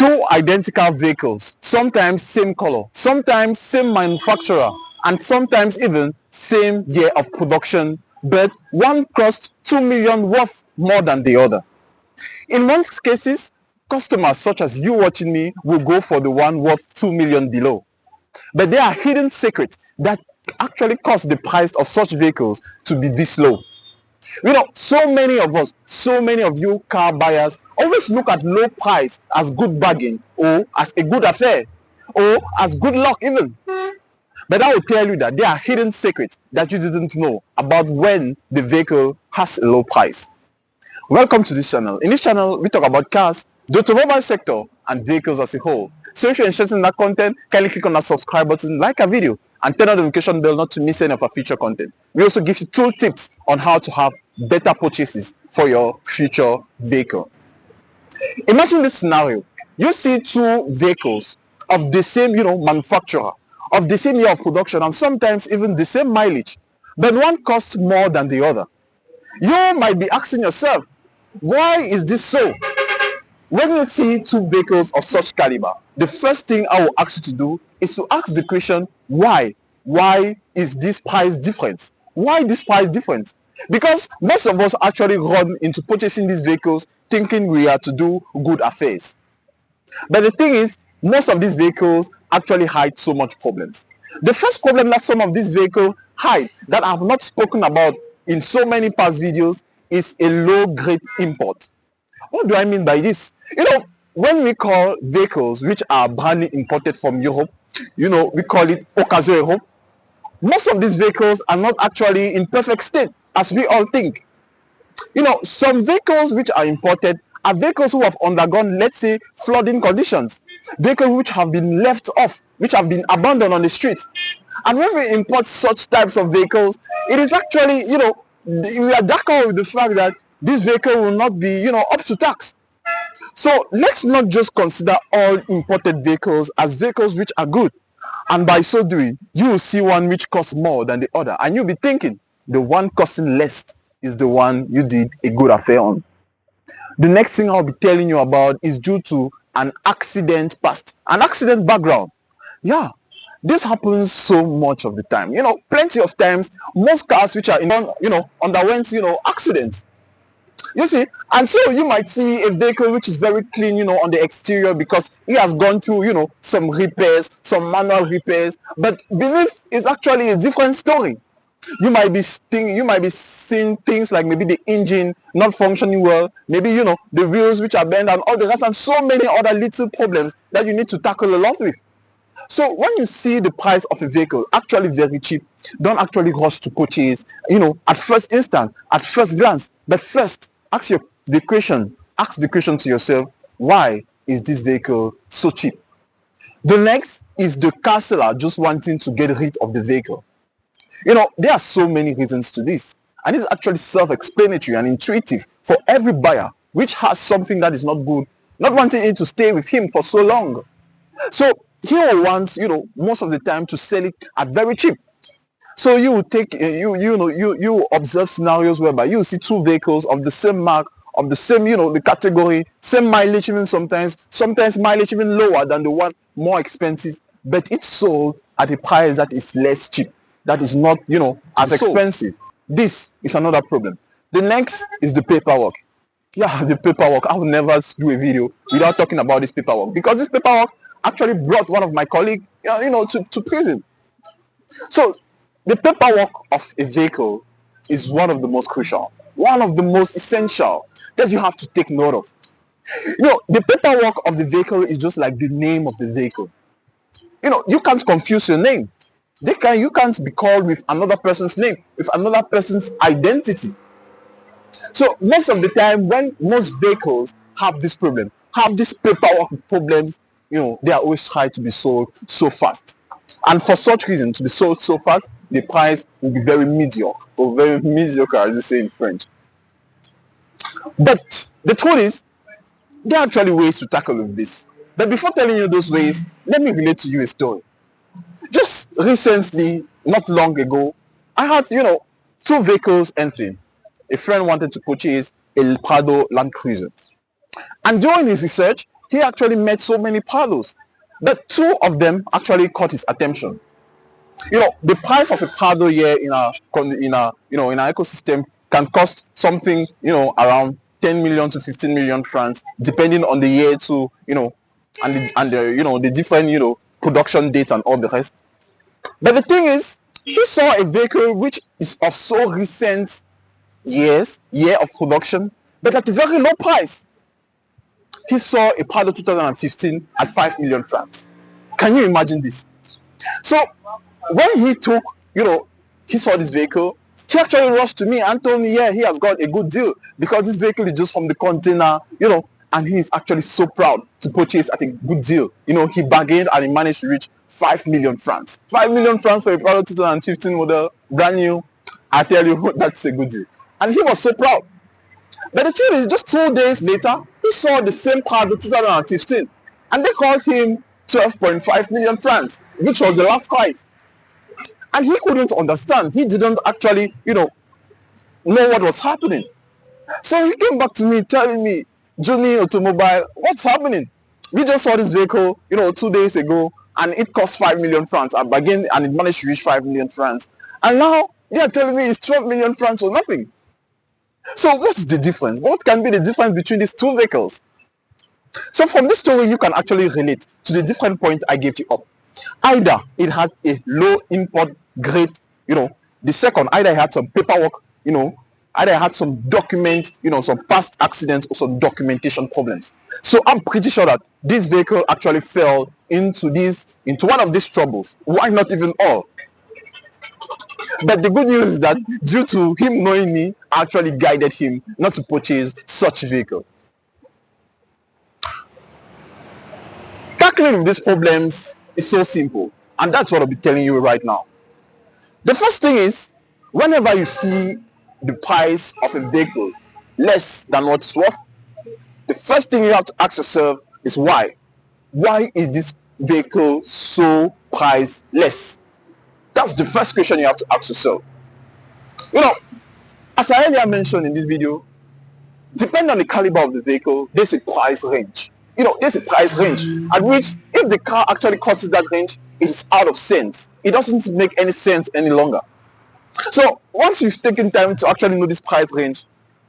Two identical vehicles, sometimes same color, sometimes same manufacturer, and sometimes even same year of production, but one costs 2 million worth more than the other. In most cases, customers such as you watching me will go for the one worth 2 million below. But there are hidden secrets that actually cause the price of such vehicles to be this low. You know, so many of us, so many of you car buyers always look at low price as good bargain, or as a good affair, or as good luck even. But I will tell you that there are hidden secrets that you didn't know about when the vehicle has a low price. Welcome to this channel. In this channel, we talk about cars, the automobile sector, and vehicles as a whole. So if you're interested in that content, kindly click on that subscribe button, like our video, and turn on the notification bell not to miss any of our future content. We also give you tool tips on how to have better purchases for your future vehicle. Imagine this scenario. You see two vehicles of the same, manufacturer, of the same year of production, and sometimes even the same mileage, but one costs more than the other. You might be asking yourself, why is this so? When you see two vehicles of such caliber, the first thing I will ask you to do is to ask the question, why? Why is this price different? Why this price difference? Because most of us actually run into purchasing these vehicles thinking we are to do good affairs. But the thing is, most of these vehicles actually hide so much problems. The first problem that some of these vehicles hide that I have not spoken about in so many past videos is a low-grade import. What do I mean by this? When we call vehicles which are brandly imported from Europe, we call it Occasion Europe. Most of these vehicles are not actually in perfect state, as we all think. Some vehicles which are imported are vehicles who have undergone, let's say, flooding conditions. Vehicles which have been left off, which have been abandoned on the street. And when we import such types of vehicles, it is actually, we are d'accord with the fact that this vehicle will not be, up to tax. So let's not just consider all imported vehicles as vehicles which are good. And by so doing, you will see one which costs more than the other. And you'll be thinking, the one costing less is the one you did a good affair on. The next thing I'll be telling you about is due to an accident past, an accident background. Yeah, this happens so much of the time. Plenty of times, most cars which are underwent, accidents. You see, and so you might see a vehicle which is very clean, on the exterior because it has gone through, some repairs, some manual repairs. But beneath is actually a different story. You might be seeing things like maybe the engine not functioning well, maybe the wheels which are bent and all the rest, and so many other little problems that you need to tackle a lot with. So when you see the price of a vehicle actually very cheap, don't actually rush to purchase, at first instant, at first glance. But first, ask the question to yourself, why is this vehicle so cheap? The next is the car seller just wanting to get rid of the vehicle. There are so many reasons to this, and it's actually self-explanatory and intuitive for every buyer which has something that is not good, not wanting it to stay with him for so long. So he wants, most of the time to sell it at very cheap. So you will take, you observe scenarios whereby you see two vehicles of the same mark, of the same, the category, same mileage, even sometimes mileage even lower than the one more expensive, but it's sold at a price that is less cheap, that is not, as expensive. This is another problem. The next is the paperwork. Yeah, the paperwork. I will never do a video without talking about this paperwork, because this paperwork actually brought one of my colleagues, to prison. So the paperwork of a vehicle is one of the most crucial, one of the most essential that you have to take note of. The paperwork of the vehicle is just like the name of the vehicle. You can't confuse your name. You can't be called with another person's name, with another person's identity. So most of the time, when most vehicles have this problem, have this paperwork problems, they are always trying to be sold so fast. And for such reason, to be sold so fast, the price will be very mediocre, or very mediocre, as they say in French. But the truth is, there are actually ways to tackle with this. But before telling you those ways, let me relate to you a story. Just recently, not long ago, I had, two vehicles entering. A friend wanted to purchase a Prado Land Cruiser. And during his research, he actually met so many Prados, but two of them actually caught his attention. The price of a Prado here in our ecosystem can cost something around 10 million to 15 million francs, depending on the year to the different production dates and all the rest. But the thing is, he saw a vehicle which is of so recent year of production, but at a very low price. He saw a Prado 2015 at 5 million francs. Can you imagine this? So when he saw this vehicle, he actually rushed to me and told me, yeah, he has got a good deal because this vehicle is just from the container, and he is actually so proud to purchase at a good deal. He bargained and he managed to reach 5 million francs. 5 million francs for a Prado 2015 model, brand new. I tell you, that's a good deal. And he was so proud. But the truth is, just 2 days later, he saw the same Prado 2015, and they called him 12.5 million francs, which was the last price. And he couldn't understand. He didn't actually, know what was happening. So he came back to me telling me, Johnny Automobile, what's happening? We just saw this vehicle, 2 days ago, and it cost 5 million francs. I bargained and it managed to reach 5 million francs. And now they are telling me it's 12 million francs or nothing. So what's the difference? What can be the difference between these two vehicles? So from this story, you can actually relate to the different points I gave you up. Either it has a low import grade, the second, either it had some paperwork, either it had some documents, some past accidents or some documentation problems. So I'm pretty sure that this vehicle actually fell into one of these troubles. Why not even all? But the good news is that due to him knowing me, I actually guided him not to purchase such a vehicle. Tackling these problems is so simple, and that's what I'll be telling you right now. The first thing is, whenever you see the price of a vehicle less than what it's worth, the first thing you have to ask yourself is why. Why is this vehicle so priceless? That's the first question you have to ask yourself. As I earlier mentioned in this video, depending on the caliber of the vehicle, there's a price range. There's a price range at which, if the car actually crosses that range, it's out of sense. It doesn't make any sense any longer. So once you've taken time to actually know this price range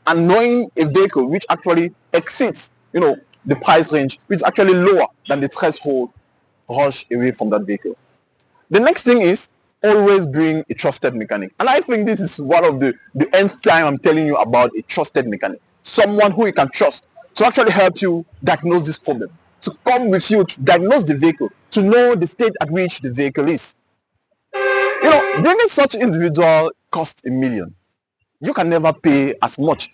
and knowing a vehicle which actually exceeds, the price range, which is actually lower than the threshold, rush away from that vehicle. The next thing is always bring a trusted mechanic. And I think this is one of the nth time I'm telling you about a trusted mechanic. Someone who you can trust to actually help you diagnose this problem, to come with you to diagnose the vehicle, to know the state at which the vehicle is. Bringing such individual costs $1 million. You can never pay as much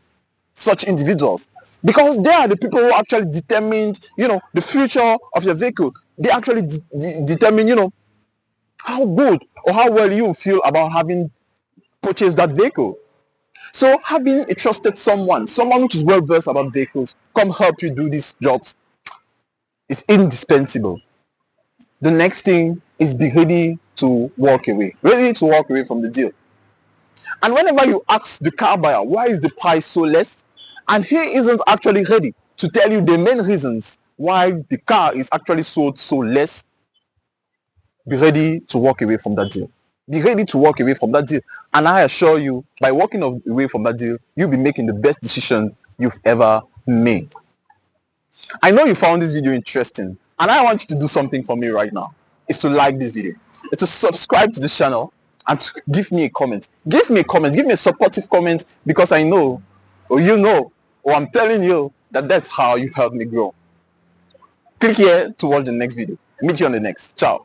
such individuals because they are the people who actually determine, the future of your vehicle. They actually determine, how good or how well you feel about having purchased that vehicle. So having a trusted someone which is well versed about vehicles, come help you do these jobs is indispensable. The next thing is be ready to walk away from the deal. And whenever you ask the car buyer, why is the price so less? And he isn't actually ready to tell you the main reasons why the car is actually sold so less, be ready to walk away from that deal. Be ready to walk away from that deal. And I assure you, by walking away from that deal, you'll be making the best decision you've ever made. I know you found this video interesting, and I want you to do something for me right now. Is to like this video, is to subscribe to this channel, and to give me a comment. Give me a supportive comment, because I know, or I'm telling you that that's how you help me grow. Click here to watch the next video. Meet you on the next. Ciao.